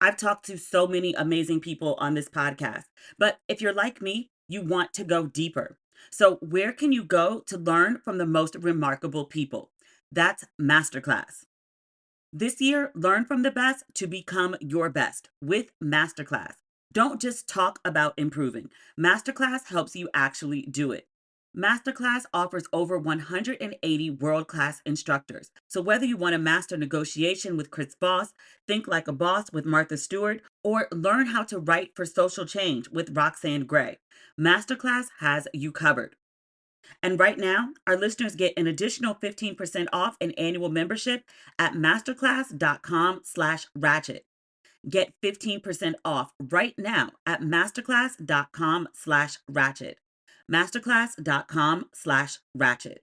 I've talked to so many amazing people on this podcast, but if you're like me, you want to go deeper. So, where can you go to learn from the most remarkable people? That's Masterclass. This year, learn from the best to become your best with Masterclass. Don't just talk about improving. Masterclass helps you actually do it. Masterclass offers over 180 world class instructors. So, whether you want to master negotiation with Chris Voss, think like a boss with Martha Stewart, or learn how to write for social change with Roxanne Gray, Masterclass has you covered. And right now, our listeners get an additional 15% off an annual membership at masterclass.com/ratchet. Get 15% off right now at masterclass.com/ratchet. Masterclass.com/ratchet.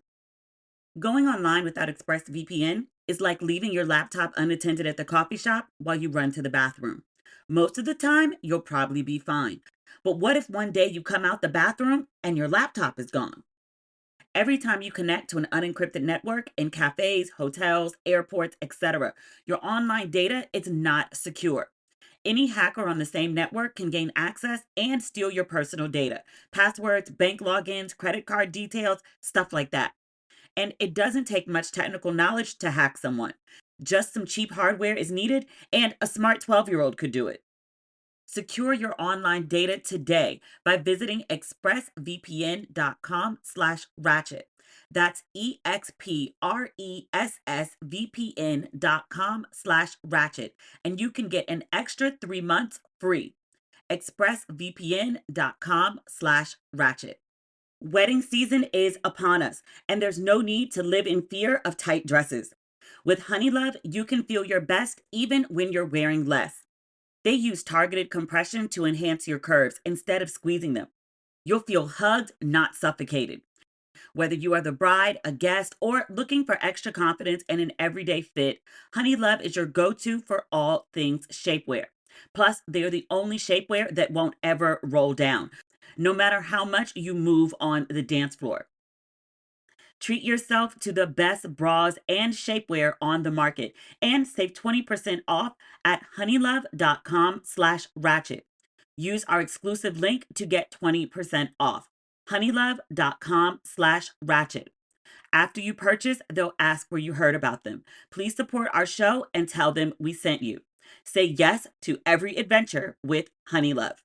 Going online without ExpressVPN is like leaving your laptop unattended at the coffee shop while you run to the bathroom. Most of the time, you'll probably be fine. But what if one day you come out the bathroom and your laptop is gone? Every time you connect to an unencrypted network in cafes, hotels, airports, etc., your online data is not secure. Any hacker on the same network can gain access and steal your personal data, passwords, bank logins, credit card details, stuff like that. And it doesn't take much technical knowledge to hack someone. Just some cheap hardware is needed, and a smart 12-year-old could do it. Secure your online data today by visiting expressvpn.com/ratchet. That's expressvpn.com/ratchet. And you can get an extra 3 months free. expressvpn.com/ratchet. Wedding season is upon us, and there's no need to live in fear of tight dresses. With Honeylove, you can feel your best even when you're wearing less. They use targeted compression to enhance your curves instead of squeezing them. You'll feel hugged, not suffocated. Whether you are the bride, a guest, or looking for extra confidence and an everyday fit, Honeylove is your go-to for all things shapewear. Plus, they're the only shapewear that won't ever roll down, no matter how much you move on the dance floor. Treat yourself to the best bras and shapewear on the market and save 20% off at honeylove.com/ratchet. Use our exclusive link to get 20% off. honeylove.com/ratchet. After you purchase, they'll ask where you heard about them. Please support our show and tell them we sent you. Say yes to every adventure with Honeylove.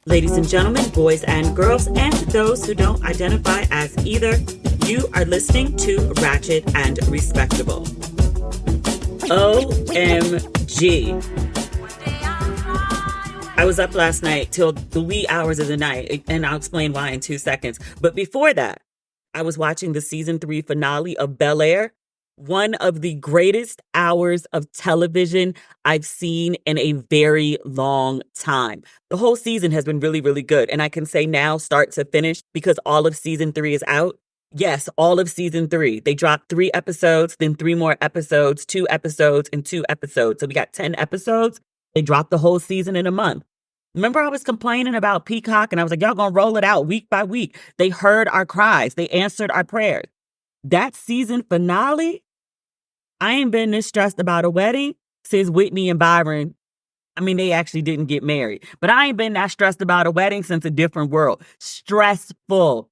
Ladies and gentlemen, boys and girls, and those who don't identify as either, you are listening to Ratchet and Respectable. OMG. I was up last night till the wee hours of the night, and I'll explain why in 2 seconds. But before that, I was watching the season 3 finale of Bel-Air, one of the greatest hours of television I've seen in a very long time. The whole season has been really, really good. And I can say now, start to finish, because all of season 3 is out. Yes, all of season 3. They dropped 3 episodes, then 3 more episodes, 2 episodes, and 2 episodes. So we got 10 episodes. They dropped the whole season in a month. Remember, I was complaining about Peacock, and I was like, y'all gonna roll it out week by week. They heard our cries. They answered our prayers. That season finale, I ain't been this stressed about a wedding since Whitney and Byron. I mean, they actually didn't get married, but I ain't been that stressed about a wedding since A Different World. Stressful,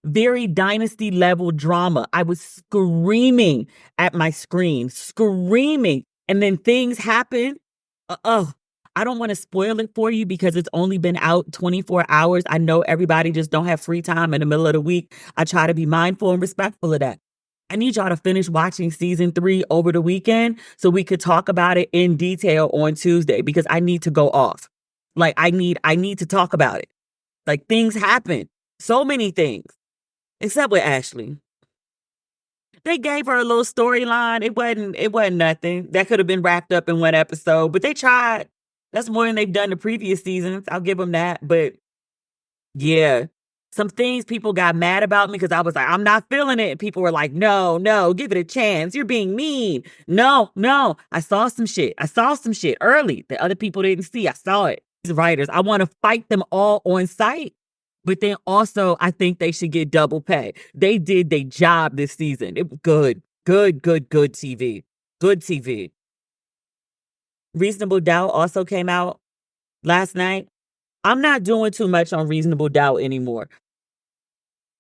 very dynasty level drama. I was screaming at my screen, screaming. And then things happen. I don't want to spoil it for you because it's only been out 24 hours. I know everybody just don't have free time in the middle of the week. I try to be mindful and respectful of that. I need y'all to finish watching season 3 over the weekend so we could talk about it in detail on Tuesday, because I need to go off. Like, I need to talk about it. Like, things happen. So many things. Except with Ashley. They gave her a little storyline. It wasn't nothing. That could have been wrapped up in one episode, but they tried. That's more than they've done the previous seasons. I'll give them that. But yeah, some things people got mad about me because I was like, I'm not feeling it. And people were like, no, give it a chance. You're being mean. No. I saw some shit early that other people didn't see. I saw it. These writers, I want to fight them all on sight. But then also, I think they should get double pay. They did their job this season. It was good TV. Good TV. Reasonable Doubt also came out last night. I'm not doing too much on Reasonable Doubt anymore.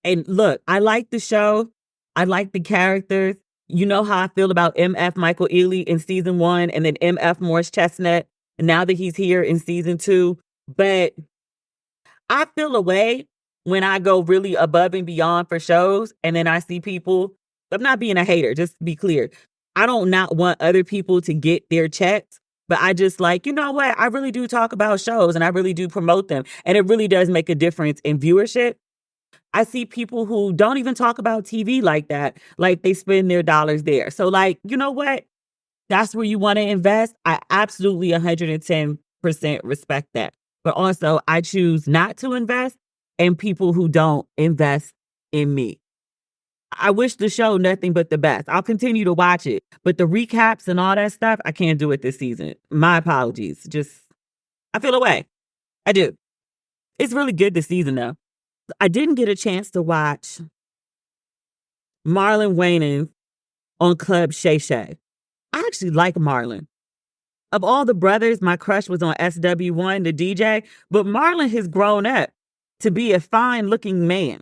And look, I like the show. I like the characters. You know how I feel about MF Michael Ealy in season 1 and then MF Morris Chestnut now that he's here in season 2. But I feel a way when I go really above and beyond for shows and then I see people. I'm not being a hater, just to be clear. I don't not want other people to get their checks, but I just like, you know what? I really do talk about shows and I really do promote them. And it really does make a difference in viewership. I see people who don't even talk about TV like that, like they spend their dollars there. So, like, you know what? That's where you want to invest. I absolutely 110% respect that. But also, I choose not to invest in people who don't invest in me. I wish the show nothing but the best. I'll continue to watch it, but the recaps and all that stuff, I can't do it this season. My apologies. Just, I feel away. I do. It's really good this season, though. I didn't get a chance to watch Marlon Wayans on Club Shay Shay. I actually like Marlon. Of all the brothers, my crush was on SW1, the DJ, but Marlon has grown up to be a fine looking man.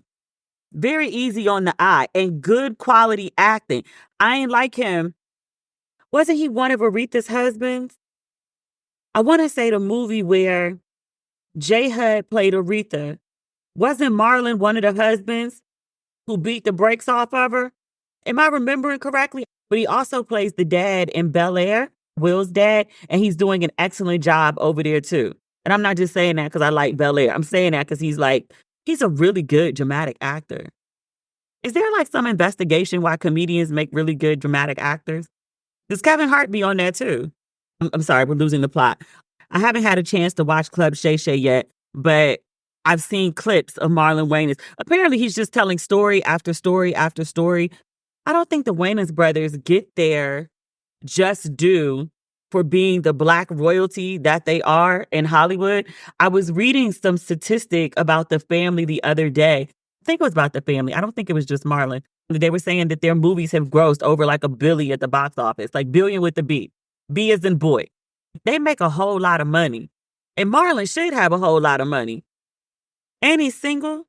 Very easy on the eye and good quality acting. I ain't like him. Wasn't he one of Aretha's husbands? I want to say the movie where J Hud played Aretha. Wasn't Marlon one of the husbands who beat the brakes off of her? Am I remembering correctly? But he also plays the dad in Bel-Air, Will's dad, and he's doing an excellent job over there too. And I'm not just saying that because I like Bel-Air. I'm saying that because he's a really good dramatic actor. Is there like some investigation why comedians make really good dramatic actors? Does Kevin Hart be on that too? I'm sorry, we're losing the plot. I haven't had a chance to watch Club Shay Shay yet, but I've seen clips of Marlon Wayans. Apparently, he's just telling story after story after story. I don't think the Wayans brothers get their just due for being the Black royalty that they are in Hollywood. I was reading some statistic about the family the other day. I think it was about the family. I don't think it was just Marlon. They were saying that their movies have grossed over like $1 billion at the box office, like billion with the B. B as in boy. They make a whole lot of money. And Marlon should have a whole lot of money. And he's single.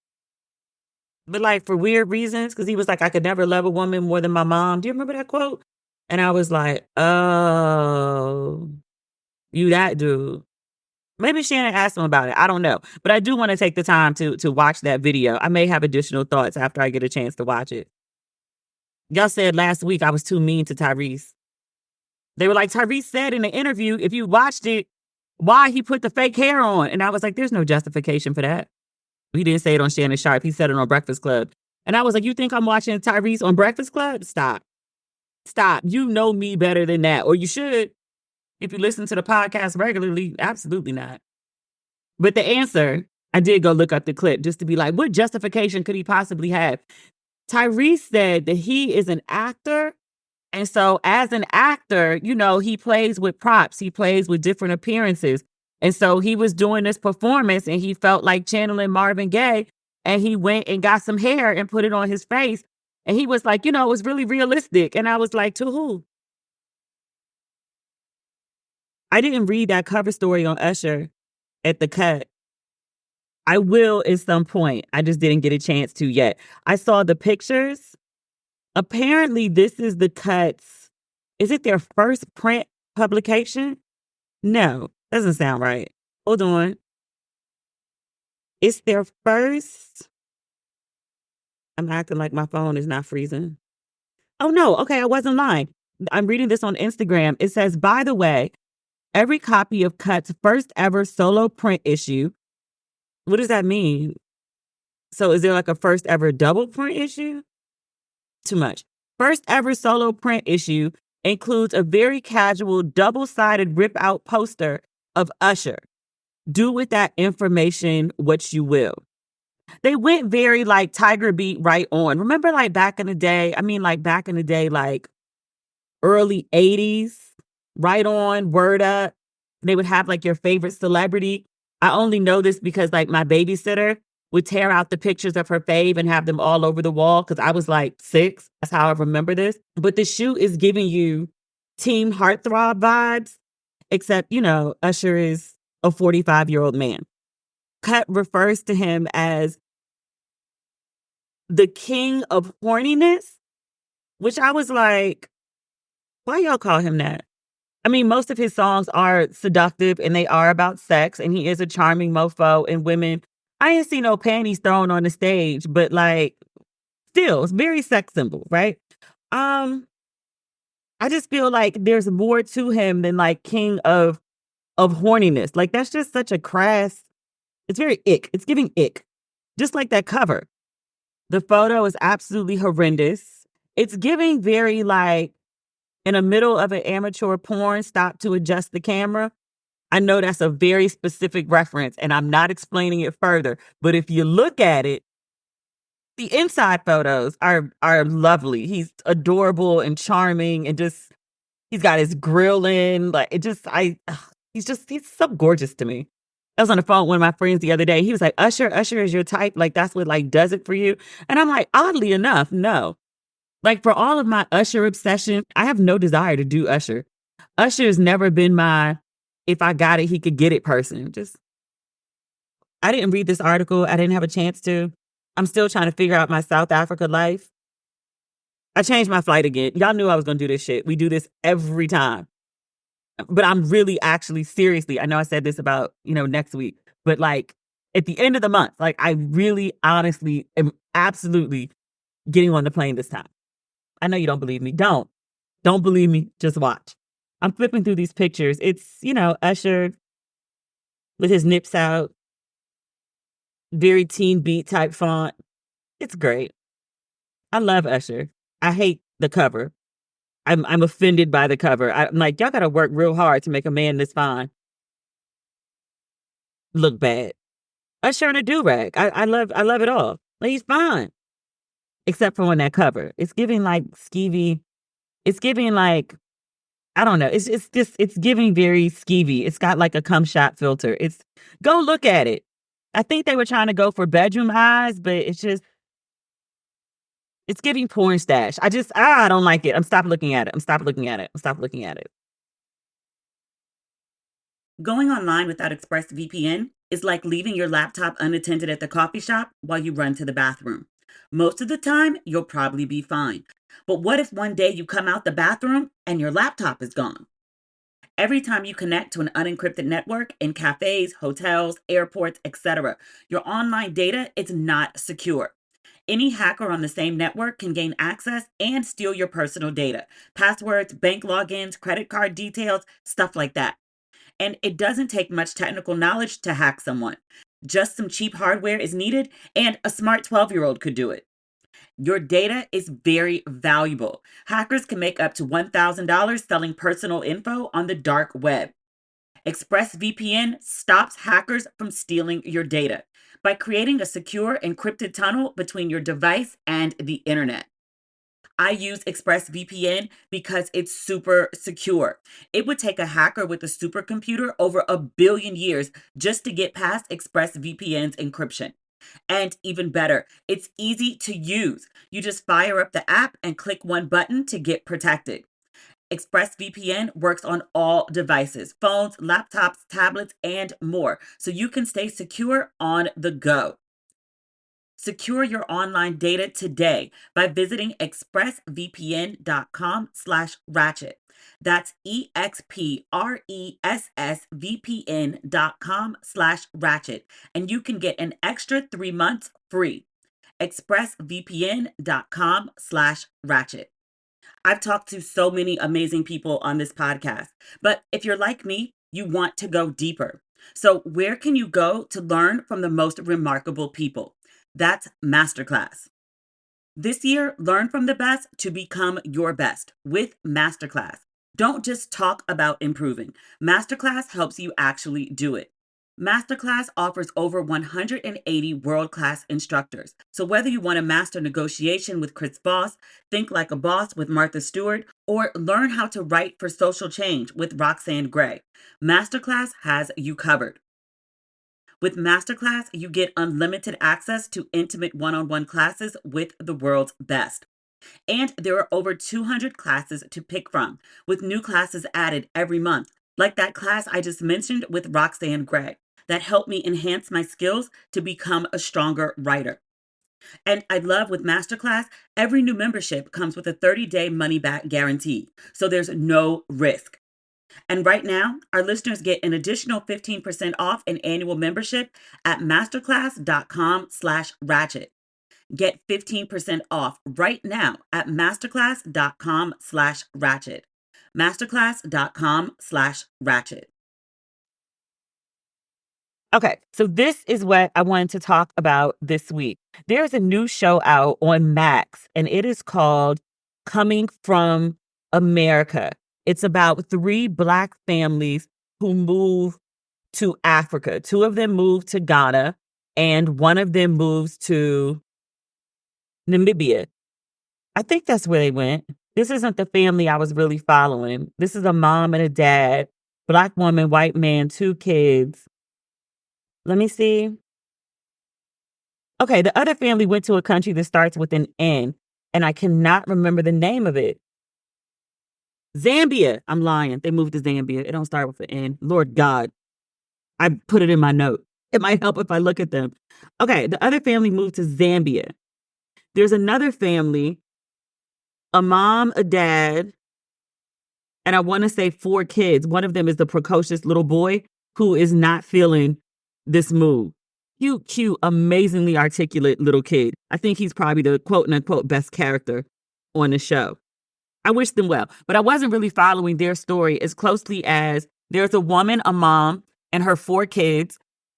But like for weird reasons, because he was like, I could never love a woman more than my mom. Do you remember that quote? And I was like, oh, you that dude. Maybe Shannon asked him about it. I don't know. But I do want to take the time to watch that video. I may have additional thoughts after I get a chance to watch it. Y'all said last week I was too mean to Tyrese. They were like, Tyrese said in the interview, if you watched it, why he put the fake hair on. And I was like, there's no justification for that. He didn't say it on Shannon Sharp. He said it on Breakfast Club. And I was like, you think I'm watching Tyrese on Breakfast Club? Stop. Stop. You know me better than that. Or you should. If you listen to the podcast regularly, absolutely not. But the answer, I did go look up the clip just to be like, what justification could he possibly have? Tyrese said that he is an actor. And so as an actor, you know, he plays with props. He plays with different appearances. And so he was doing this performance and he felt like channeling Marvin Gaye. And he went and got some hair and put it on his face. And he was like, you know, it was really realistic. And I was like, to who? I didn't read that cover story on Ursher at the cut. I will at some point. I just didn't get a chance to yet. I saw the pictures. Apparently, this is the Cut's. Is it their first print publication? No, doesn't sound right. Hold on. It's their first. I'm acting like my phone is not freezing. Oh, no. Okay, I wasn't lying. I'm reading this on Instagram. It says, by the way, every copy of Cut's first ever solo print issue. What does that mean? So is there like a first ever double print issue? Too much. First ever solo print issue includes a very casual double-sided rip-out poster of Ursher. Do with that information what you will. They went very like Tiger Beat right on. Remember like back in the day, like early 80s, right on, word up. They would have like your favorite celebrity. I only know this because like my babysitter would tear out the pictures of her fave and have them all over the wall because I was like 6. That's how I remember this. But the shoot is giving you Team Heartthrob vibes. except, Usher is a 45-year-old man. Cut refers to him as the king of horniness, which I was like, why y'all call him that? I mean, most of his songs are seductive and they are about sex, and he is a charming mofo, and women. I ain't see no panties thrown on the stage, but like, still, it's very sex symbol, right? Um, I just feel like there's more to him than like king of horniness. Like that's just such a crass. It's very ick. It's giving ick, just like that cover. The photo is absolutely horrendous. It's giving very like in the middle of an amateur porn, stop to adjust the camera. I know that's a very specific reference and I'm not explaining it further, but if you look at it, the inside photos are lovely. He's adorable and charming and just he's got his grill in, like it just he's so gorgeous to me. I was on the phone with one of my friends the other day. He was like, Usher is your type, like that's what like does it for you. And I'm like, oddly enough, no. Like for all of my Usher obsession, I have no desire to do Usher. Usher has never been my if I got it, he could get it person. Just I didn't read this article. I didn't have a chance to. I'm still trying to figure out my South Africa life. I changed my flight again. Y'all knew I was gonna do this shit. We do this every time. But I'm really actually seriously, I know I said this about, next week, but like at the end of the month, like I really honestly am absolutely getting on the plane this time. I know you don't believe me. Don't believe me. Just watch. I'm flipping through these pictures. It's, Usher with his nips out, very teen beat type font. It's great. I love Usher. I hate the cover. I'm offended by the cover. I'm like, y'all gotta work real hard to make a man this fine look bad. Usher in a do-rag. I love it all. Like, he's fine. Except for on that cover. It's giving like skeevy. It's giving like I don't know. It's giving very skeevy. It's got like a cum shot filter. Go look at it. I think they were trying to go for bedroom eyes, but it's giving Pornstache. I don't like it. I'm stop looking at it. I'm stop looking at it. I'm stop looking at it. Going online without ExpressVPN is like leaving your laptop unattended at the coffee shop while you run to the bathroom. Most of the time, you'll probably be fine. But what if one day you come out the bathroom and your laptop is gone? Every time you connect to an unencrypted network in cafes, hotels, airports, etc., your online data is not secure. Any hacker on the same network can gain access and steal your personal data, passwords, bank logins, credit card details, stuff like that. And it doesn't take much technical knowledge to hack someone. Just some cheap hardware is needed, and a smart 12-year-old could do it. Your data is very valuable. Hackers can make up to $1,000 selling personal info on the dark web. ExpressVPN stops hackers from stealing your data by creating a secure encrypted tunnel between your device and the internet. I use ExpressVPN because it's super secure. It would take a hacker with a supercomputer over 1 billion years just to get past ExpressVPN's encryption. And even better, it's easy to use. You just fire up the app and click one button to get protected. ExpressVPN works on all devices, phones, laptops, tablets, and more, so you can stay secure on the go. Secure your online data today by visiting expressvpn.com/ratchet. That's expressvpn.com/ratchet. And you can get an extra 3 months free. expressvpn.com/ratchet. I've talked to so many amazing people on this podcast, but if you're like me, you want to go deeper. So where can you go to learn from the most remarkable people? That's Masterclass. This year, learn from the best to become your best with Masterclass. Don't just talk about improving. Masterclass helps you actually do it. Masterclass offers over 180 world-class instructors. So whether you want to master negotiation with Chris Voss, think like a boss with Martha Stewart, or learn how to write for social change with Roxanne Gray, Masterclass has you covered. With Masterclass, you get unlimited access to intimate one-on-one classes with the world's best. And there are over 200 classes to pick from, with new classes added every month. like that class I just mentioned with Roxanne Gray that helped me enhance my skills to become a stronger writer. And I love with Masterclass, every new membership comes with a 30-day money back guarantee. So there's no risk. And right now, our listeners get an additional 15% off an annual membership at masterclass.com/ratchet. Get 15% off right now at masterclass.com/ratchet. Masterclass.com/ratchet. Okay, so this is what I wanted to talk about this week. There's a new show out on Max, and it is called Coming from America. It's about 3 Black families who move to Africa. 2 of them moved to Ghana, and one of them moves to Namibia. I think that's where they went. This isn't the family I was really following. This is a mom and a dad, Black woman, white man, 2 kids. Let me see. Okay, the other family went to a country that starts with an N, and I cannot remember the name of it. Zambia. I'm lying. They moved to Zambia. It don't start with an N. Lord God. I put it in my note. It might help if I look at them. Okay, the other family moved to Zambia. There's another family, a mom, a dad, and I want to say 4 kids. One of them is the precocious little boy who is not feeling this move. Cute, amazingly articulate little kid. I think he's probably the quote unquote best character on the show. I wish them well, but I wasn't really following their story as closely as there's a woman, a mom, and her 4 kids.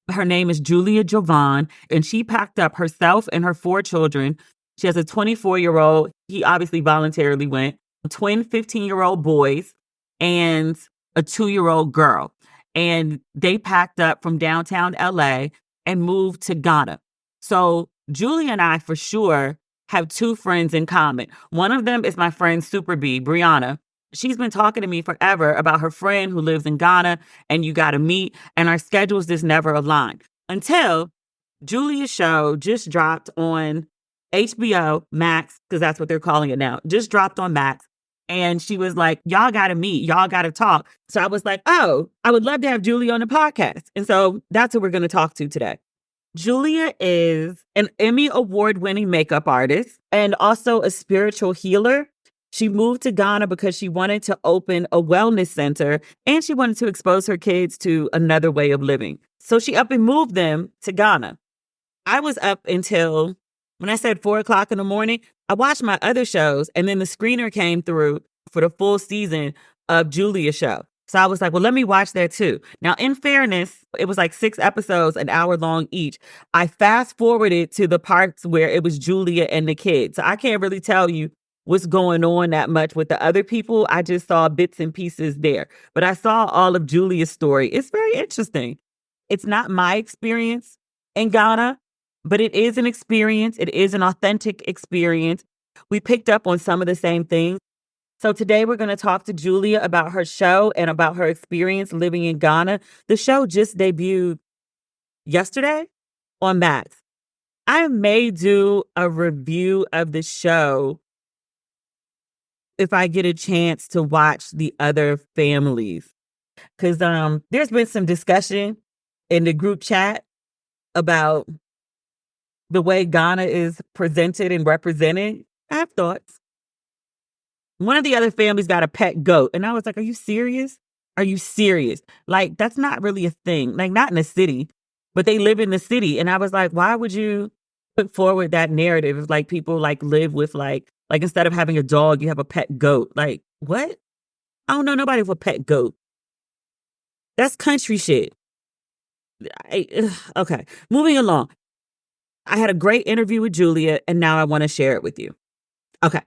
Her name is Julia Jovone, and she packed up herself and her 4 children. She has a 24-year-old. He obviously voluntarily went. Twin 15-year-old boys and a 2-year-old girl. And they packed up from downtown LA and moved to Ghana. So Julia and I for sure have 2 friends in common. One of them is my friend Super B, Brianna. She's been talking to me forever about her friend who lives in Ghana and you got to meet, and our schedules just never aligned until Julia's show just dropped on HBO Max, because that's what they're calling it now, just dropped on Max. And she was like, y'all got to meet, y'all got to talk. So I was like, oh, I would love to have Julia on the podcast. And so that's who we're going to talk to today. Julia is an Emmy award-winning makeup artist and also a spiritual healer. She moved to Ghana because she wanted to open a wellness center and she wanted to expose her kids to another way of living. So she up and moved them to Ghana. I was up until, when I said 4 o'clock in the morning, I watched my other shows and then the screener came through for the full season of Julia's show. So I was like, well, let me watch that too. Now, in fairness, it was like 6 episodes, an hour long each. I fast forwarded to the parts where it was Julia and the kids. So I can't really tell you what's going on that much with the other people. I just saw bits and pieces there. But I saw all of Julia's story. It's very interesting. It's not my experience in Ghana, but it is an experience. It is an authentic experience. We picked up on some of the same things. So today we're going to talk to Julia about her show and about her experience living in Ghana. The show just debuted yesterday on Max. I may do a review of the show if I get a chance to watch the other families. Because there's been some discussion in the group chat about the way Ghana is presented and represented. I have thoughts. One of the other families got a pet goat. And I was like, are you serious? Are you serious? Like, that's not really a thing. Like, not in the city, but they live in the city. And I was like, why would you put forward that narrative? It's like people like live with like instead of having a dog, you have a pet goat. Like, what? I don't know nobody with a pet goat. That's country shit. Okay, moving along. I had a great interview with Julia, and now I want to share it with you. Okay.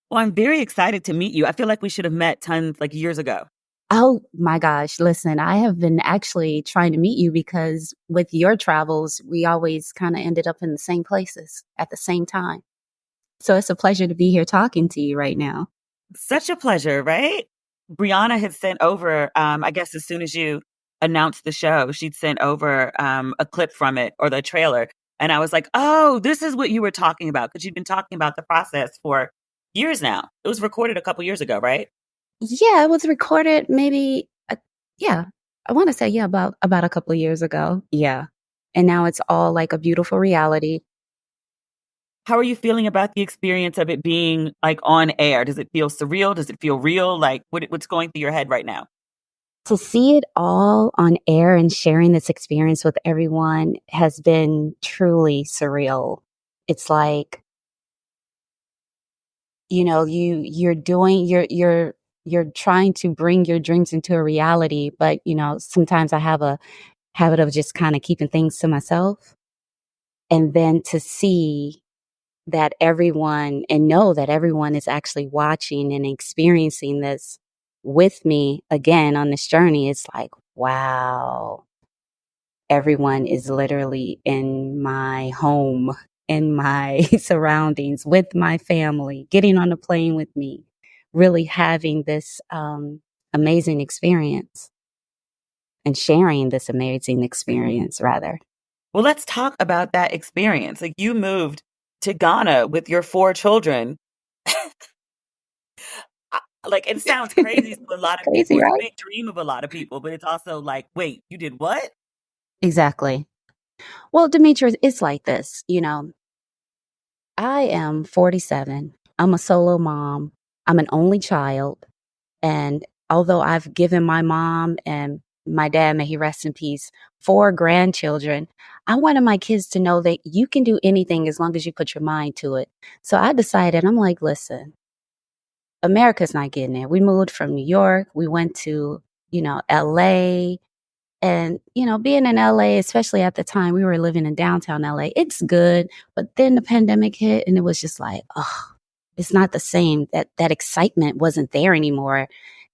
Well, I'm very excited to meet you. I feel like we should have met like years ago. Oh my gosh. Listen, I have been actually trying to meet you because with your travels, we always kind of ended up in the same places at the same time. So it's a pleasure to be here talking to you right now. Such a pleasure, right? Brianna had sent over, I guess as soon as you announced the show, she'd sent over a clip from it or the trailer. And I was like, oh, this is what you were talking about. Because you'd been talking about the process for years now. It was recorded a couple years ago, right? Yeah, it was recorded maybe, yeah, I want to say, yeah, about a couple of years ago. Yeah. And now it's all like a beautiful reality. How are you feeling about the experience of it being like on air? Does it feel surreal? Does it feel real? Like what's going through your head right now? To see it all on air and sharing this experience with everyone has been truly surreal. It's like, you're trying to bring your dreams into a reality, but sometimes I have a habit of just kind of keeping things to myself. And then to see that everyone and know that everyone is actually watching and experiencing this with me again on this journey, it's like, wow, everyone is literally in my home, in my surroundings, with my family, getting on a plane with me, really having this amazing experience and sharing this amazing experience, rather. Well, let's talk about that experience. Like you moved to Ghana with your 4 children. Like it sounds crazy to a lot of people. Crazy, It's a right? big dream of a lot of people, but it's also like, wait, you did what? Exactly. Well, Demetrius, it's like this. I am 47. I'm a solo mom. I'm an only child. And although I've given my mom and my dad, may he rest in peace, 4 grandchildren, I wanted my kids to know that you can do anything as long as you put your mind to it. So I decided, I'm like, listen, America's not getting it. We moved from New York. We went to, LA. And, being in LA, especially at the time, we were living in downtown LA, it's good. But then the pandemic hit and it was just like, oh, it's not the same. That excitement wasn't there anymore.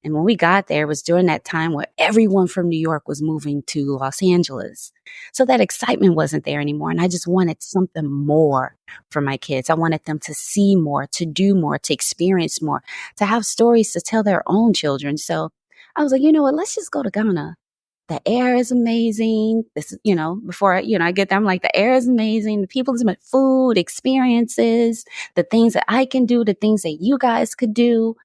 And when we got there, it was during that time where everyone from New York was moving to Los Angeles. So that excitement wasn't there anymore. And I just wanted something more for my kids. I wanted them to see more, to do more, to experience more, to have stories to tell their own children. So I was like, you know what? Let's just go to Ghana. The air is amazing. This is, before I get there, I'm like, the air is amazing. The people, food, experiences, the things that I can do, the things that you guys could do.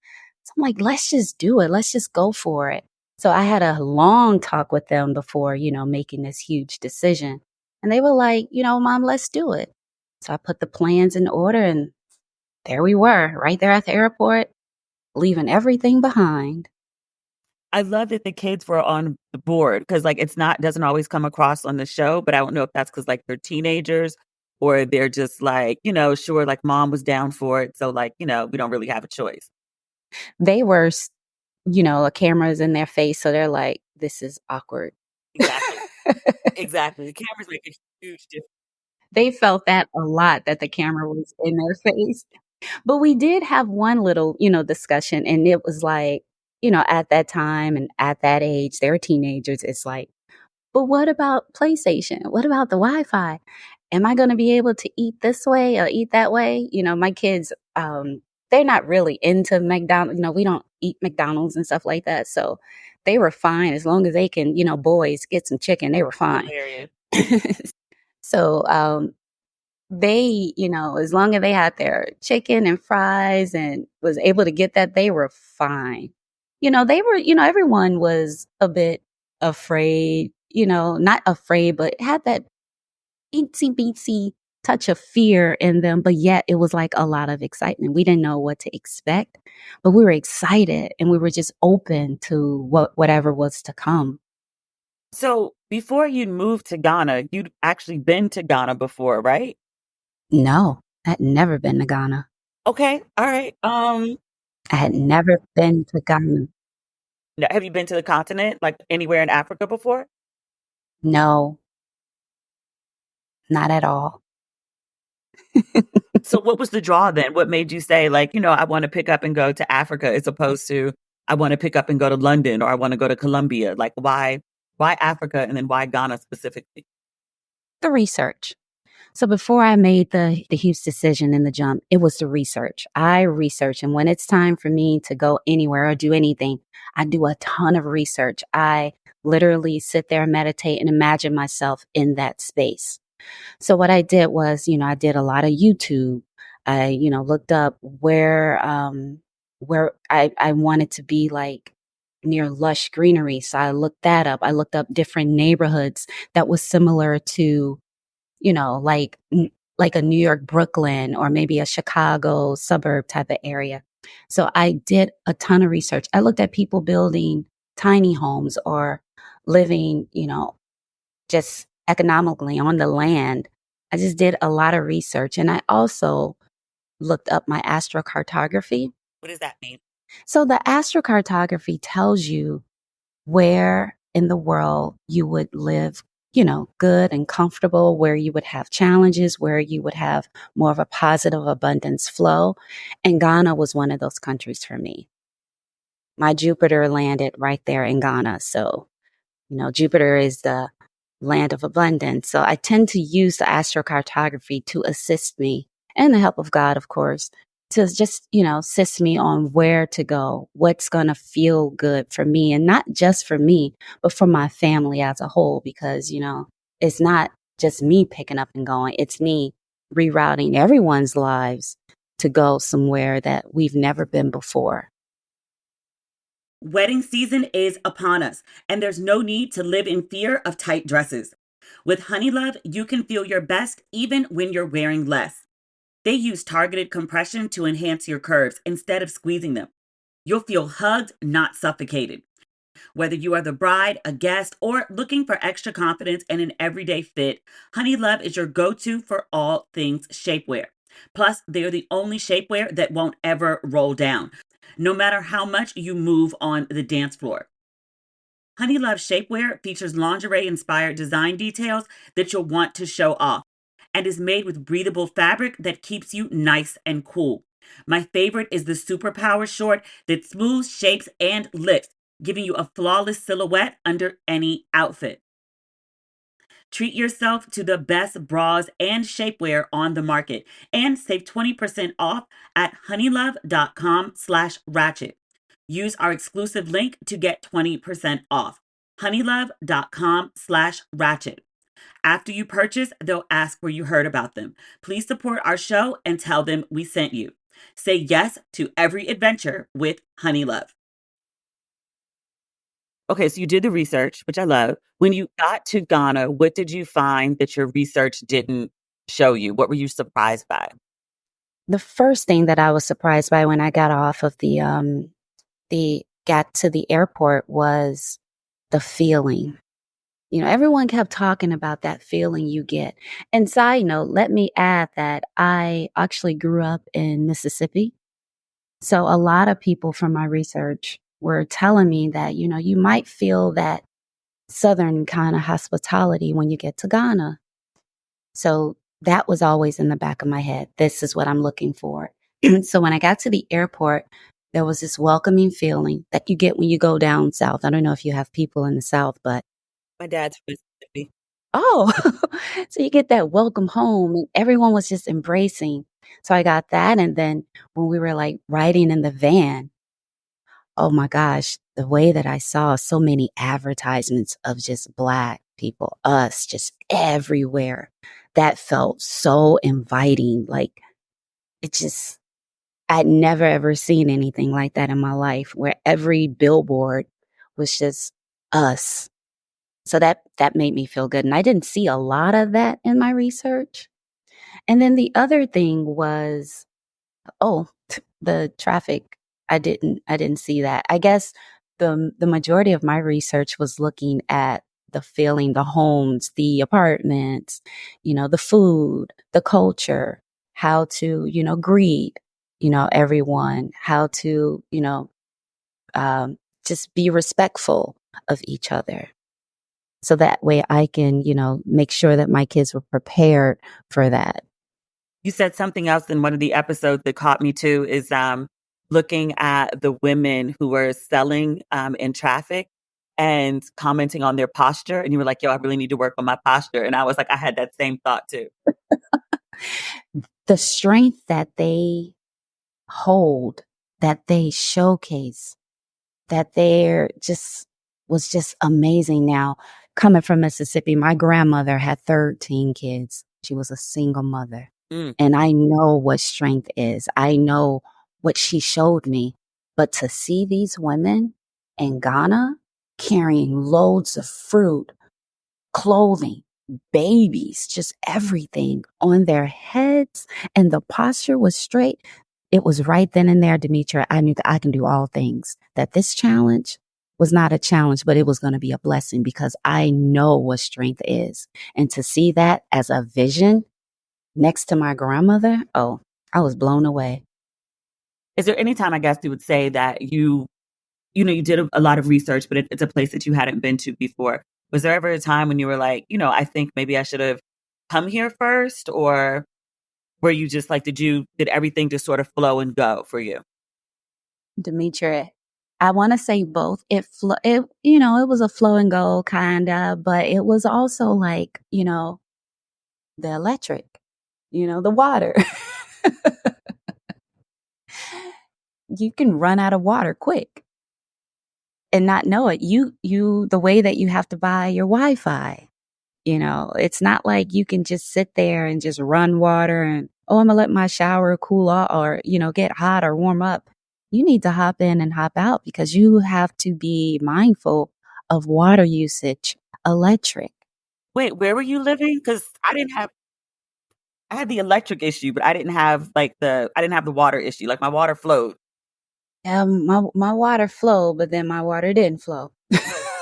So I'm like, let's just do it. Let's just go for it. So I had a long talk with them before, making this huge decision. And they were like, Mom, let's do it. So I put the plans in order and there we were, right there at the airport, leaving everything behind. I love that the kids were on the board because like it's not doesn't always come across on the show, but I don't know if that's because like they're teenagers or they're just like, sure, like mom was down for it. So like, we don't really have a choice. They were, a camera's in their face. So they're like, this is awkward. Exactly. Exactly. The cameras make a huge difference. They felt that a lot, that the camera was in their face. But we did have one little, discussion. And it was like, at that time and at that age, they were teenagers. It's like, but what about PlayStation? What about the Wi-Fi? Am I going to be able to eat this way or eat that way? My kids, they're not really into McDonald's. We don't eat McDonald's and stuff like that. So they were fine as long as they can, boys get some chicken. They were fine. Hilarious. So they, as long as they had their chicken and fries and was able to get that, they were fine. They were, everyone was a bit afraid, not afraid, but had that itsy beatsy touch of fear in them. But yet it was like a lot of excitement. We didn't know what to expect, but we were excited and we were just open to whatever was to come. So before you moved to Ghana, you'd actually been to Ghana before, right? No, I'd never been to Ghana. Okay. All right. I had never been to Ghana. Have you been to the continent, like anywhere in Africa before? No, not at all. So what was the draw then? What made you say like, I want to pick up and go to Africa as opposed to I want to pick up and go to London or I want to go to Colombia? Like why Africa and then why Ghana specifically? The research. So before I made the huge decision in the jump, it was the research. I research. And when it's time for me to go anywhere or do anything, I do a ton of research. I literally sit there and meditate and imagine myself in that space. So what I did was, I did a lot of YouTube. I, looked up where I wanted to be like near lush greenery. So I looked that up. I looked up different neighborhoods that was similar to, like a New York, Brooklyn, or maybe a Chicago suburb type of area. So I did a ton of research. I looked at people building tiny homes or living, just economically on the land. I just did a lot of research. And I also looked up my astrocartography. What does that mean? So the astrocartography tells you where in the world you would live, good and comfortable, where you would have challenges, where you would have more of a positive abundance flow. And Ghana was one of those countries for me. My Jupiter landed right there in Ghana. So, Jupiter is the land of abundance. So I tend to use the astrocartography to assist me, and the help of God, of course, to just, assist me on where to go, what's going to feel good for me, and not just for me, but for my family as a whole, because, it's not just me picking up and going. It's me rerouting everyone's lives to go somewhere that we've never been before. Wedding season is upon us, and there's no need to live in fear of tight dresses. With Honeylove, you can feel your best even when you're wearing less. They use targeted compression to enhance your curves instead of squeezing them. You'll feel hugged, not suffocated. Whether you are the bride, a guest, or looking for extra confidence and an everyday fit, Honeylove is your go-to for all things shapewear. Plus, they're the only shapewear that won't ever roll down, no matter how much you move on the dance floor. Honeylove shapewear features lingerie-inspired design details that you'll want to show off and is made with breathable fabric that keeps you nice and cool. My favorite is the Superpower short that smooths, shapes, and lifts, giving you a flawless silhouette under any outfit. Treat yourself to the best bras and shapewear on the market and save 20% off at honeylove.com/ratchet. Use our exclusive link to get 20% off. honeylove.com/ratchet. After you purchase, they'll ask where you heard about them. Please support our show and tell them we sent you. Say yes to every adventure with Honeylove. Okay, so you did the research, which I love. When you got to Ghana, what did you find that your research didn't show you? What were you surprised by? The first thing that I was surprised by when I got off of got to the airport was the feeling. Everyone kept talking about that feeling you get. And side note, let me add that I actually grew up in Mississippi. So a lot of people from my research were telling me that, you might feel that Southern kind of hospitality when you get to Ghana. So that was always in the back of my head. This is what I'm looking for. So when I got to the airport, there was this welcoming feeling that you get when you go down south. I don't know if you have people in the South, but My dad's from Mississippi. oh, so you get that welcome home, and everyone was just embracing. So I got that. And then when we were like riding in the van, oh my gosh, the way that I saw so many advertisements of just Black people, us just everywhere, that felt so inviting. Like it just, I'd never ever seen anything like that in my life, where every billboard was just us. So that made me feel good. And I didn't see a lot of that in my research. And then the other thing was, the traffic. I didn't see that. I guess the majority of my research was looking at the feeling, the homes, the apartments, the food, the culture, how to, greet, everyone, how to, just be respectful of each other. So that way I can, make sure that my kids were prepared for that. You said something else in one of the episodes that caught me too is looking at the women who were selling in traffic and commenting on their posture. And you were like, yo, I really need to work on my posture. And I was like, I had that same thought too. The strength that they hold, that they showcase, that was just amazing. Now, coming from Mississippi, my grandmother had 13 kids. She was a single mother. And I know what strength is. I know what she showed me. But to see these women in Ghana carrying loads of fruit, clothing, babies, just everything on their heads, and the posture was straight. It was right then and there, Demetria. I knew that I can do all things, that this challenge was not a challenge, but it was going to be a blessing because I know what strength is. And to see that as a vision next to my grandmother, oh, I was blown away. Is there any time, I guess, you would say that you did a lot of research, but it's a place that you hadn't been to before? Was there ever a time when you were like, I think maybe I should have come here first? Or were you just like, did everything just sort of flow and go for you? Demetria, I want to say both. It was a flow and go kind of, but it was also like, the electric, the water. You can run out of water quick and not know it. The way that you have to buy your Wi-Fi, it's not like you can just sit there and just run water and, oh, I'm gonna let my shower cool off or, get hot or warm up. You need to hop in and hop out because you have to be mindful of water usage, electric. Wait, where were you living? Because I had the electric issue, but I didn't have the water issue. Like my water flowed. My water flowed, but then my water didn't flow.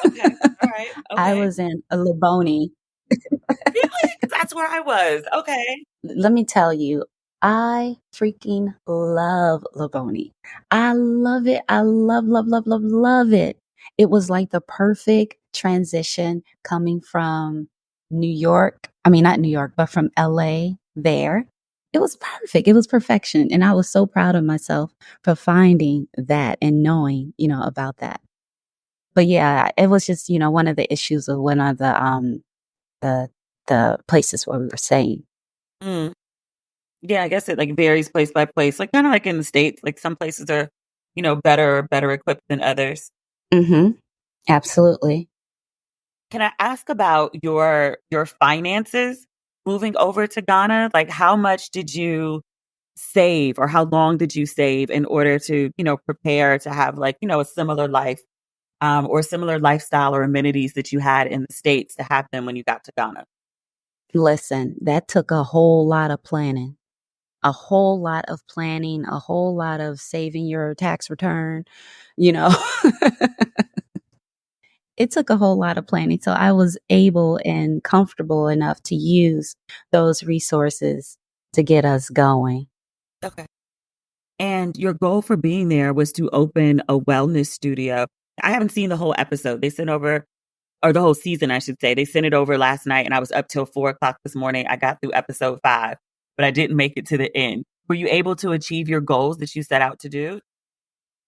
Okay. All right. I Okay. was in a Laboni. Really? 'Cause that's where I was. Okay. Let me tell you, I freaking love Laboni. I love it. I love, love, love, love, love it. It was like the perfect transition coming from New York. I mean, not New York, but from LA there. It was perfect. It was perfection. And I was so proud of myself for finding that and knowing, about that. But yeah, it was just, one of the issues of one of the the places where we were staying. Mm. Yeah, I guess it like varies place by place. Like kind of like in the States, like some places are, better equipped than others. Mm-hmm. Absolutely. Can I ask about your finances moving over to Ghana? Like how much did you save or how long did you save in order to, prepare to have like, a similar life or similar lifestyle or amenities that you had in the States to have them when you got to Ghana? Listen, that took a whole lot of planning, a whole lot of planning, a whole lot of saving your tax return, you know. It took a whole lot of planning. So I was able and comfortable enough to use those resources to get us going. Okay. And your goal for being there was to open a wellness studio. I haven't seen the whole episode. They sent over, or the whole season, I should say. They sent it over last night, and I was up till 4 o'clock this morning. I got through episode 5, but I didn't make it to the end. Were you able to achieve your goals that you set out to do?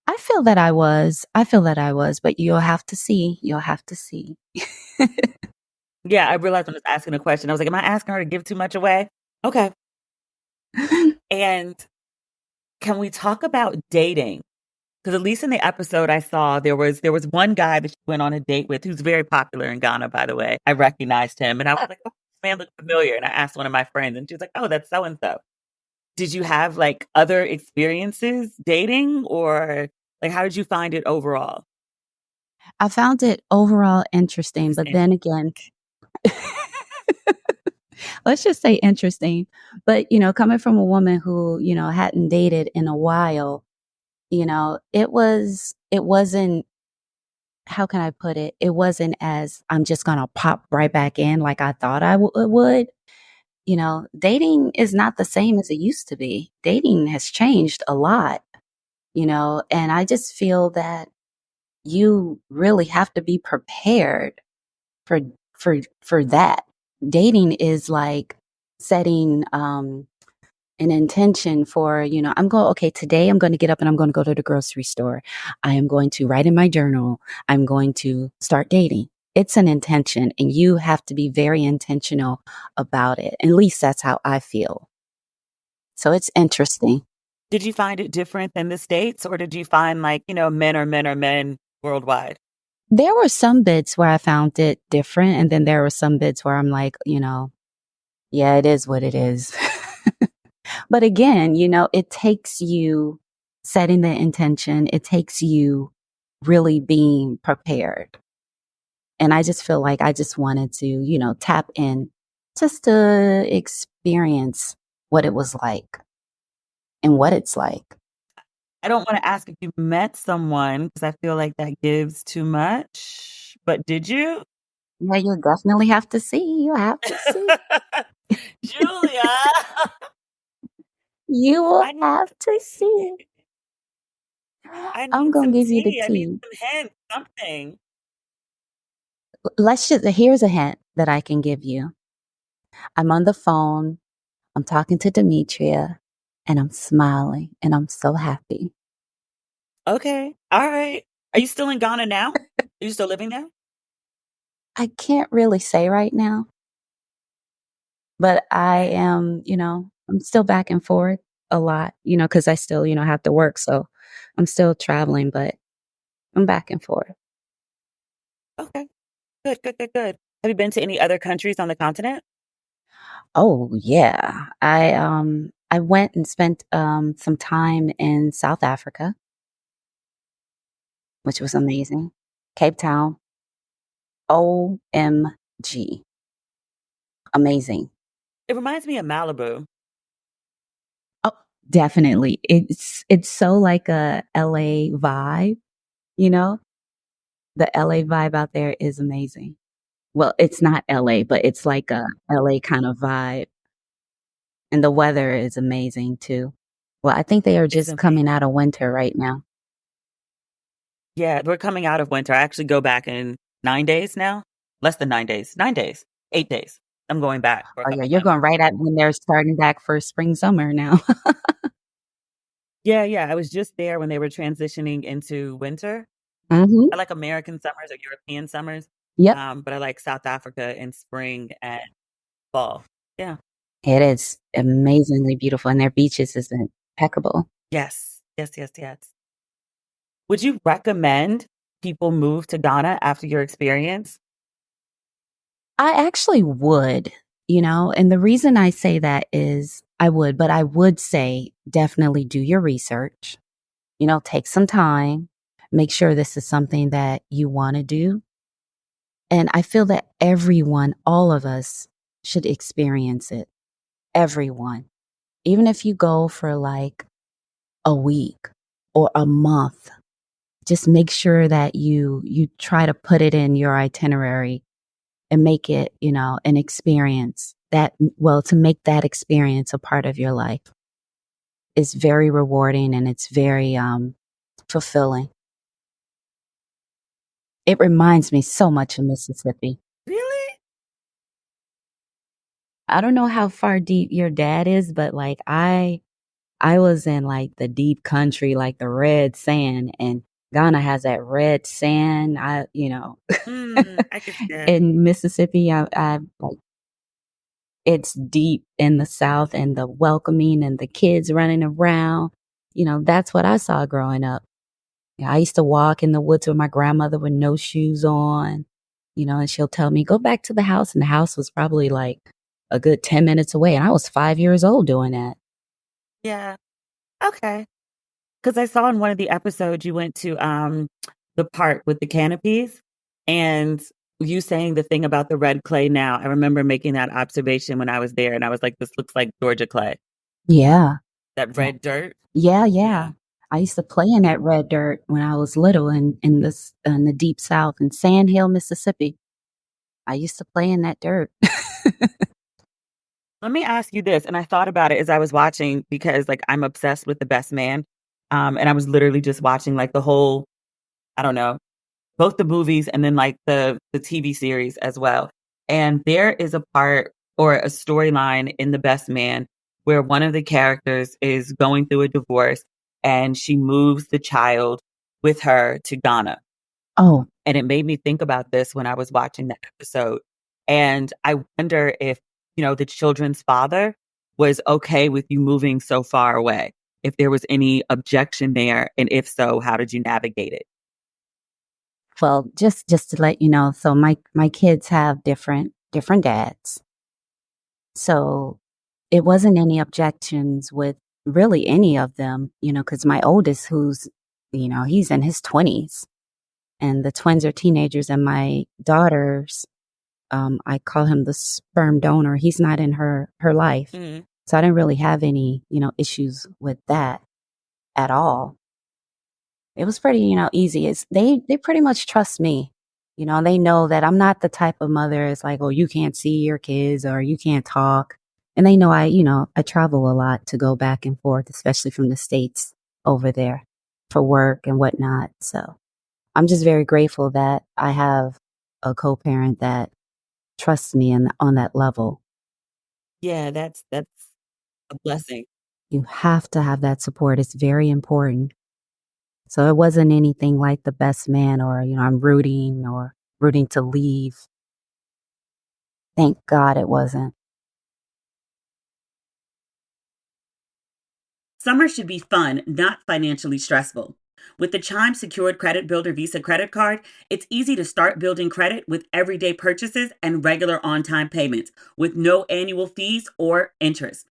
I feel that I was. I feel that I was, but you'll have to see. You'll have to see. Yeah, I realized when I was asking a question, I was like, am I asking her to give too much away? Okay. And can we talk about dating? Because at least in the episode I saw, there was one guy that she went on a date with who's very popular in Ghana, by the way. I recognized him and I was like, oh, this man looked familiar. And I asked one of my friends and she was like, oh, that's so and so. Did you have like other experiences dating or like how did you find it overall? I found it overall interesting, but Interesting. then again, let's just say interesting. But, coming from a woman who, hadn't dated in a while, it wasn't, how can I put it? It wasn't as I'm just going to pop right back in like I thought it would. Dating is not the same as it used to be. Dating has changed a lot, and I just feel that you really have to be prepared for for that. Dating is like setting an intention for, okay, today I'm going to get up and I'm going to go to the grocery store. I am going to write in my journal. I'm going to start dating. It's an intention and you have to be very intentional about it. At least that's how I feel. So it's interesting. Did you find it different than the States or did you find like, men are men are men worldwide? There were some bits where I found it different. And then there were some bits where I'm like, yeah, it is what it is. But again, it takes you setting the intention. It takes you really being prepared. And I just feel like I just wanted to, tap in just to experience what it was like and what it's like. I don't want to ask if you met someone because I feel like that gives too much. But did you? Yeah, you definitely have to see. You have to see. Julia, You will I need have to to see. see. I I'm need gonna some give you the tea. I need tea. some hints, something. Here's a hint that I can give you. I'm on the phone. I'm talking to Demetria and I'm smiling and I'm so happy. Okay. All right. Are you still in Ghana now? Are you still living there? I can't really say right now, but I Okay. am, I'm still back and forth a lot, because I still, have to work. So I'm still traveling, but I'm back and forth. Okay. Good, good, good, good. Have you been to any other countries on the continent? Oh yeah. I went and spent some time in South Africa, which was amazing. Cape Town. OMG. Amazing. It reminds me of Malibu. Oh, definitely. It's so like a LA vibe, you know? The LA vibe out there is amazing. Well, it's not LA, but it's like a LA kind of vibe. And the weather is amazing too. Well, I think they are It's just amazing. coming out of winter right now. Yeah, we're coming out of winter. I actually go back in 9 days now. Less than 9 days. 9 days. 8 days. I'm going back for a Oh yeah, couple you're months. going right at when they're starting back for spring summer now. Yeah, yeah. I was just there when they were transitioning into winter. hmm I like American summers or European summers, Yep. but I like South Africa in spring and fall. Yeah. It is amazingly beautiful and their beaches is impeccable. Yes. Yes, yes, yes. Would you recommend people move to Ghana after your experience? I actually would, and the reason I say that is I would, but I would say definitely do your research, take some time, make sure this is something that you want to do. And I feel that everyone, all of us, should experience it. Everyone. Even if you go for like a week or a month, just make sure that you try to put it in your itinerary and make it, an experience to make that experience a part of your life is very rewarding and it's very fulfilling. It reminds me so much of Mississippi. Really? I don't know how far deep your dad is, but like I was in like the deep country, like the red sand, and Ghana has that red sand. I can see that. In Mississippi, I like it's deep in the South and the welcoming and the kids running around. That's what I saw growing up. I used to walk in the woods with my grandmother with no shoes on, and she'll tell me, go back to the house. And the house was probably like a good 10 minutes away. And I was 5 years old doing that. Yeah. Okay. Because I saw in one of the episodes you went to the park with the canopies and you saying the thing about the red clay now. I remember making that observation when I was there and I was like, this looks like Georgia clay. Yeah. That Yeah. red dirt. Yeah. Yeah. Yeah. I used to play in that red dirt when I was little in the deep South in Sand Hill, Mississippi. I used to play in that dirt. Let me ask you this. And I thought about it as I was watching because like I'm obsessed with The Best Man. And I was literally just watching like the whole, I don't know, both the movies and then like the TV series as well. And there is a part or a storyline in The Best Man where one of the characters is going through a divorce and she moves the child with her to Ghana. Oh, And it made me think about this when I was watching that episode. And I wonder if, the children's father was okay with you moving so far away, if there was any objection there. And if so, how did you navigate it? well, just to let you know, so my kids have different dads. So it wasn't any objections with really any of them, because my oldest, who's, he's in his 20s, and the twins are teenagers, and my daughters, I call him the sperm donor. He's not in her life. Mm. So I didn't really have any, issues with that at all. It was pretty, easy. They pretty much trust me. They know that I'm not the type of mother it's like, oh, you can't see your kids or you can't talk. And they know I travel a lot to go back and forth, especially from the States over there for work and whatnot. So I'm just very grateful that I have a co-parent that trusts me on that level. Yeah, that's a blessing. You have to have that support. It's very important. So it wasn't anything like the best man or, I'm rooting to leave. Thank God it wasn't. Summer should be fun, not financially stressful. With the Chime Secured Credit Builder Visa credit card, it's easy to start building credit with everyday purchases and regular on time payments with no annual fees or interest.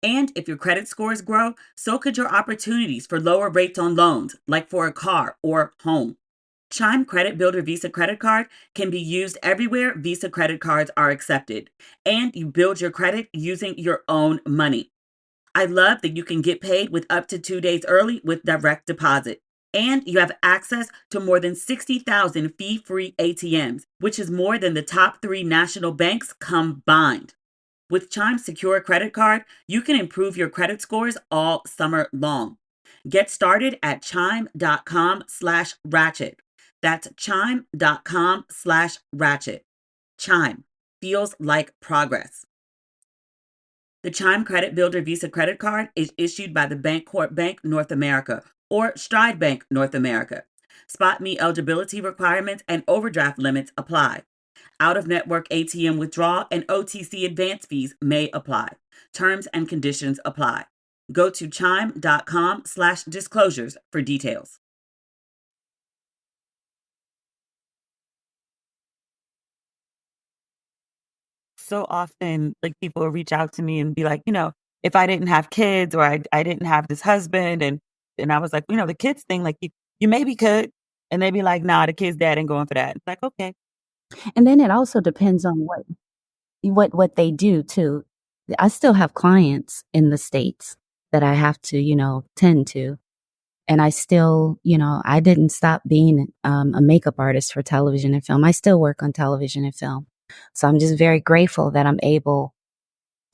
And if your credit scores grow, so could your opportunities for lower rates on loans, like for a car or home. Chime Credit Builder Visa credit card can be used everywhere Visa credit cards are accepted, and you build your credit using your own money. I love that you can get paid with up to 2 days early with direct deposit. And you have access to more than 60,000 fee free ATMs, which is more than the top three national banks combined. With Chime's secure credit card, you can improve your credit scores all summer long. Get started at chime.com/ratchet. That's chime.com/ratchet. Chime feels like progress. The Chime Credit Builder Visa credit card is issued by the Bancorp Bank North America or Stride Bank North America. Spot me eligibility requirements and overdraft limits apply. Out of network ATM withdrawal and OTC advance fees may apply. Terms and conditions apply. Go to chime.com/disclosures for details. So often, like people will reach out to me and be like, if I didn't have kids or I didn't have this husband, and I was like, the kids thing, like you maybe could, and they'd be like, nah, the kid's dad ain't going for that. It's like, okay. And then it also depends on what they do too. I still have clients in the States that I have to, tend to. And I still, I didn't stop being a makeup artist for television and film. I still work on television and film. So I'm just very grateful that I'm able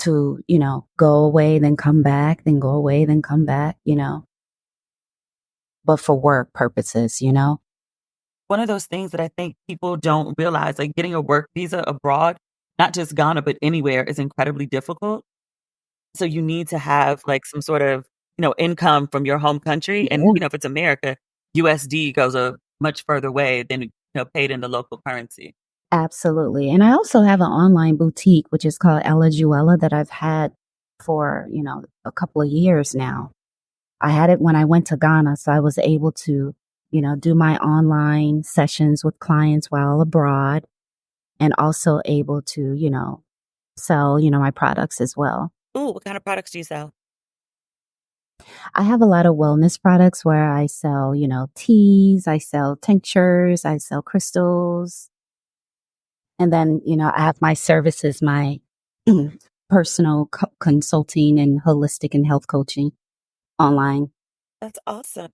to, go away, then come back, then go away, then come back, but for work purposes. One of those things that I think people don't realize, like getting a work visa abroad, not just Ghana, but anywhere, is incredibly difficult. So you need to have like some sort of, income from your home country. And, Yeah. if it's America, USD goes a much further way than, paid in the local currency. Absolutely. And I also have an online boutique, which is called Ella Juella, that I've had for, a couple of years now. I had it when I went to Ghana, so I was able to, do my online sessions with clients while abroad and also able to, sell, my products as well. Ooh, what kind of products do you sell? I have a lot of wellness products where I sell, teas, I sell tinctures, I sell crystals. And then, I have my services, my personal consulting and holistic and health coaching online. That's awesome.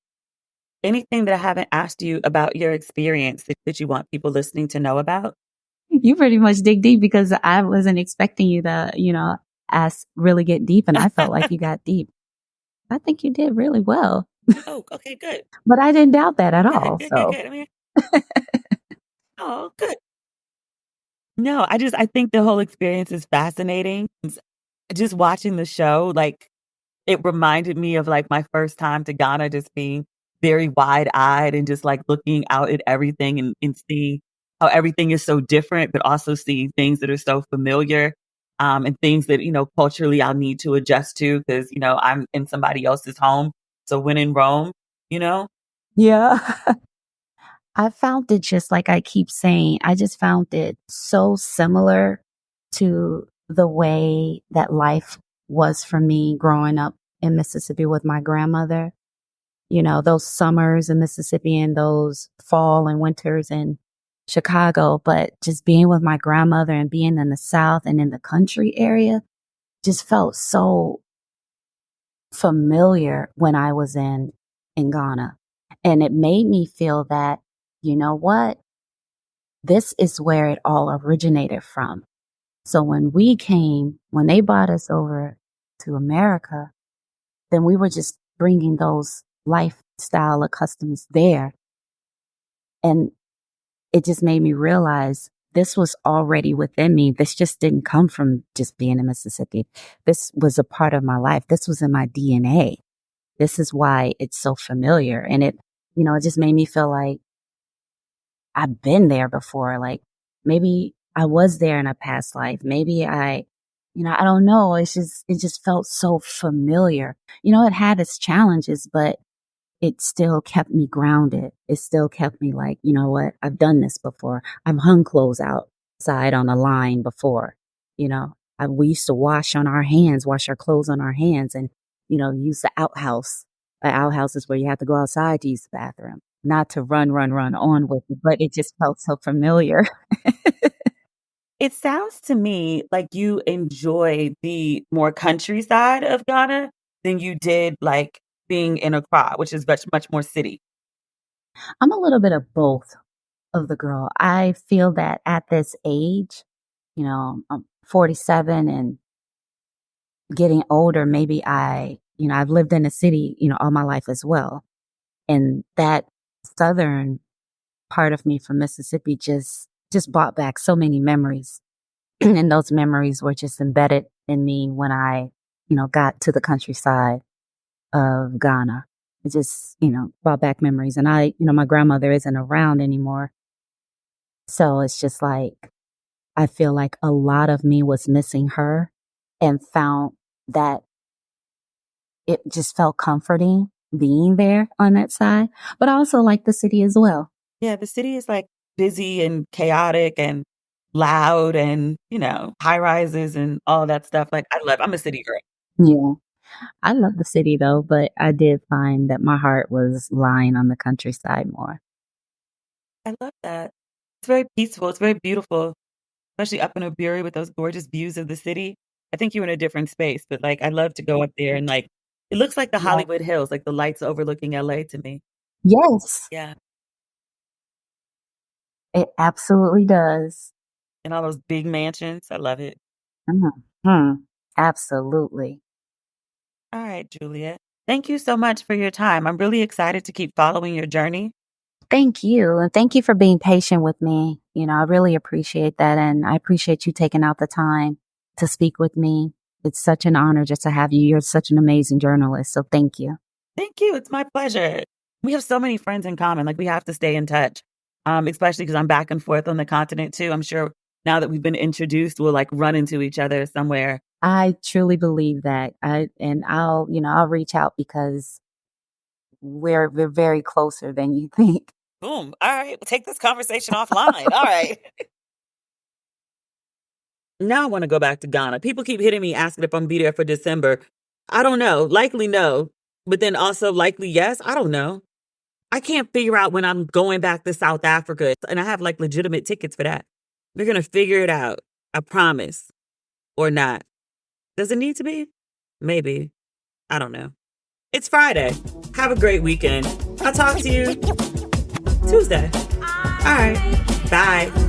Anything that I haven't asked you about your experience that you want people listening to know about? You pretty much dig deep because I wasn't expecting you to, really get deep. And I felt like you got deep. I think you did really well, Oh, okay, good. but I didn't doubt that at Good, all. good, good, So good. I mean, oh, good. No, I think the whole experience is fascinating. Just watching the show, like, it reminded me of, like, my first time to Ghana, just being very wide-eyed and just, like, looking out at everything and seeing how everything is so different, but also seeing things that are so familiar, and things that, culturally I'll need to adjust to because I'm in somebody else's home. So when in Rome, you know? yeah. I found it just like I keep saying, I just found it so similar to the way that life was for me growing up in Mississippi with my grandmother. You know, those summers in Mississippi and those fall and winters in Chicago, but just being with my grandmother and being in the South and in the country area just felt so familiar when I was in Ghana. And it made me feel that, you know what? This is where it all originated from. So when they brought us over to America, then we were just bringing those lifestyle of customs there. And it just made me realize this was already within me. This just didn't come from just being in Mississippi. This was a part of my life. This was in my DNA. This is why it's so familiar. And it just made me feel like I've been there before. Like maybe I was there in a past life. Maybe I don't know. It just felt so familiar. It had its challenges, but it still kept me grounded. It still kept me like, you know what? I've done this before. I've hung clothes outside on a line before. We used to wash our clothes on our hands and, use the outhouse. The outhouse is where you have to go outside to use the bathroom, not to run on with it, but it just felt so familiar. It sounds to me like you enjoy the more countryside of Ghana than you did like being in Accra, which is much, much more city. I'm a little bit of both of the girl. I feel that at this age, I'm 47 and getting older, maybe I've lived in a city, all my life as well. And that southern part of me from Mississippi just brought back so many memories. And those memories were just embedded in me when I, got to the countryside of Ghana. It just, brought back memories. And my grandmother isn't around anymore. So it's just like, I feel like a lot of me was missing her and found that it just felt comforting being there on that side. But I also like the city as well. Yeah, the city is like busy and chaotic and loud and, high rises and all that stuff. Like I'm a city girl. Yeah. I love the city though, but I did find that my heart was lying on the countryside more. I love that. It's very peaceful. It's very beautiful, especially up in Obiri with those gorgeous views of the city. I think you're in a different space, but like I'd love to go up there and like it looks like the Yeah. Hollywood Hills, like the lights overlooking LA to me. Yes, Yeah. it absolutely does. And all those big mansions. I love it. Mhm. Absolutely. All right, Juliet. Thank you so much for your time. I'm really excited to keep following your journey. Thank you. And thank you for being patient with me. I really appreciate that. And I appreciate you taking out the time to speak with me. It's such an honor just to have you. You're such an amazing journalist. So thank you. Thank you. It's my pleasure. We have so many friends in common. Like we have to stay in touch, especially because I'm back and forth on the continent too. I'm sure now that we've been introduced, we'll like run into each other somewhere. I truly believe that. I'll reach out because we're very closer than you think. Boom. All right. We'll take this conversation offline. All right. Now I want to go back to Ghana. People keep hitting me asking if I'm gonna be there for December. I don't know. Likely no. But then also likely yes. I don't know. I can't figure out when I'm going back to South Africa. And I have like legitimate tickets for that. We're going to figure it out. I promise. Or not. Does it need to be? Maybe. I don't know. It's Friday. Have a great weekend. I'll talk to you Tuesday. All right. Bye.